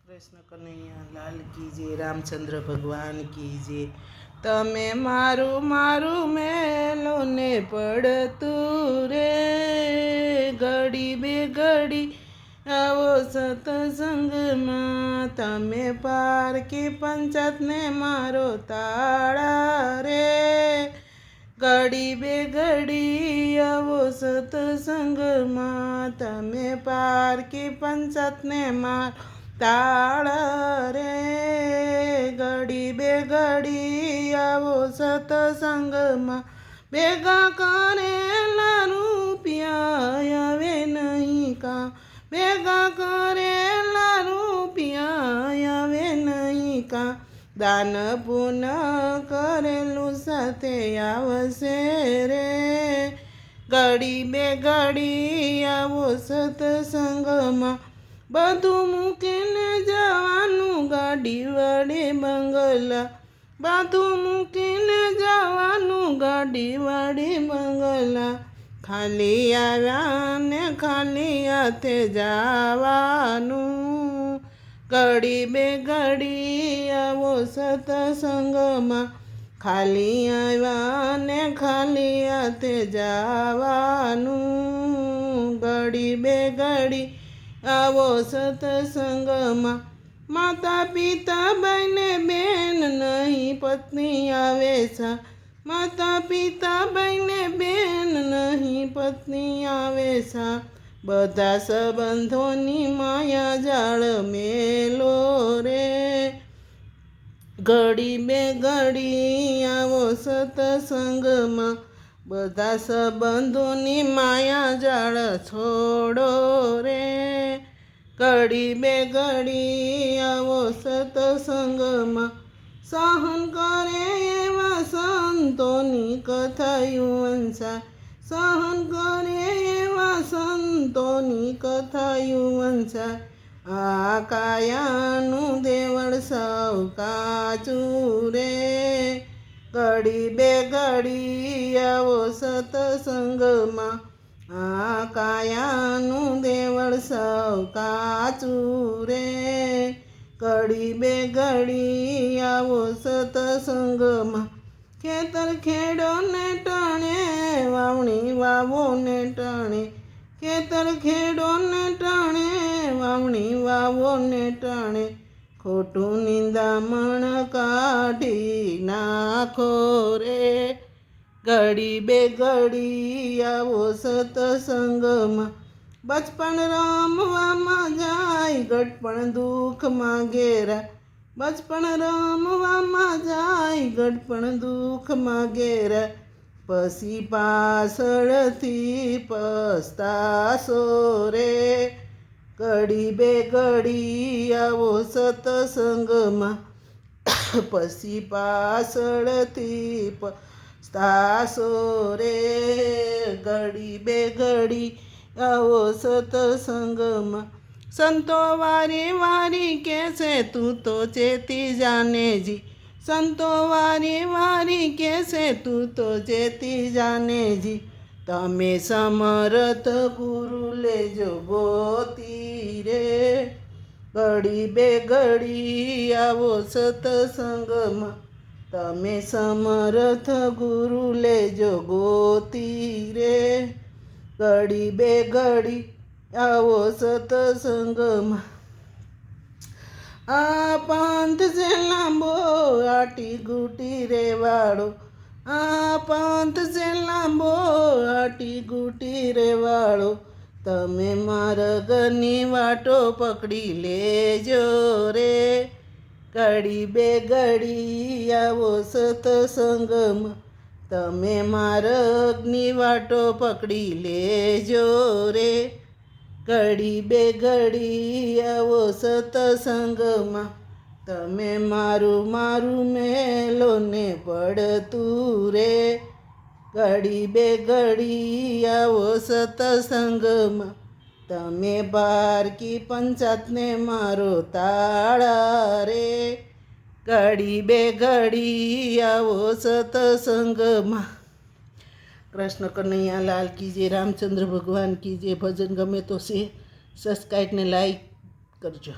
કૃષ્ણ કનૈયા લાલ કી જય, રામચંદ્ર ભગવાન કી જય। તમે મારું મારું મેલો ને પડતું રે, ઘડી બે ઘડી આવો સતસંગમાં। તમે પારકી પંચાયત ને મારો તાળા રે, ઘડી બે ઘડી આવો સતસંગમાં। તમે પારકી પંચાયત ને મારો તાળા રે, ઘડી બે ઘડી આવો સતસંગમાં। ભેગા કરેલા રૂપિયા આવે નહીં કામ, ભેગા કરેલા રૂપિયા આવે નહીં કામ। દાન પુણ્ય કરેલું સાથે આવશે રે, ઘડી બે ઘડી આવો સતસંગમાં। બધું મૂકીને જવાનું ગાડી વડે બંગલા, બધું મૂકીને જવાનું ગાડી વડે બંગલા। ખાલી આવ્યા ને ખાલી હાથે જવાનું, ઘડી બે ઘડી આવો સતસંગમાં। ખાલી આવ્યા ને ખાલી હાથે જવાનું, ઘડી બે ઘડી આવો સતસંગમાં। માતા પિતા ભાઈને બેન નહીં પત્ની આવે સા, માતા પિતા ભાઈને બેન નહીં પત્ની આવે સા। બધા સંબંધોની માયા જાળ મેલો રે, ઘડી બે ઘડી આવો સતસંગમાં। બધા સંબંધોની માયા જાળ છોડો રે, ઘડી બે ઘડી આવો સતસંગમાં। સહન કરે એવા સંતોની કથાયું વંચાય, સહન કરે એવા સંતોની કથાયું વંચાય। આ કાયાનું દેવળ સૌ કાચું રે, ઘડી બે ઘડી આવો સતસંગમાં। આ કાયાનું દેવળ સૌ કાચું રે, ઘડી બે ઘડી આવો સતસંગમાં। ખેતર ખેડો ને ટાણે, વાવણી વાવો ને ટાણે, ખેતર ખેડો ને ટાણે, વાવણી વાવો ને ટાણે। ખોટું નિંદામણ કાઢી નાખો રે, ઘડી બે ઘડી આવો સતસંગમાં। બચપણ રમવામાં જાય, ગટપણ દુઃખમાં ઘેરા, બચપણ રમવામાં જાય, ગટપણ દુઃખમાં ઘેરા। પછી પાછળથી પસ્તાશો રે, ઘડી બે ઘડી આવો સતસંગમાં। પછી પાછળથી પસ્તાશો રે, ઘડી બે ઘડી આવો સતસંગમાં। સંતો વારી વારી કહેશે તું તો ચેતી જાને જી, સંતો વારી વારી કહેશે તું તો ચેતી જાને જી। તમે સમર્થ ગુરુ લેજો ગોતી રે, ઘડી બે ઘડી આવો સતસંગમાં। તમે સમર્થ ગુરુ લેજો ગોતી રે, ઘડી બે ઘડી આવો સતસંગમાં। આ પંથ છે લાંબો આટી ઘૂટી રે વાળો, આ પંથ છે લાંબો આટી ઘૂટી રે વાળો। તમે માર્ગની વાટો પકડી લેજો રે, ઘડી બે ઘડી આવો સતસંગમાં। તમે માર્ગની વાટો પકડી લેજો રે, ઘડી બે ઘડી આવો સતસંગમાં। તમે મારું મારું મેલો ને પડતું રે, ઘડી બે ઘડી આવો સતસંગમાં। તમે પારકી પંચાયત ને મારો તાળા રે, ઘડી બે ઘડી આવો સતસંગમાં। કૃષ્ણ કનૈયા લાલ કી જય, રામચંદ્ર ભગવાન કી જય। ભજન ગમે તો સબસ્ક્રાઈબ ને લાઈક કરજો।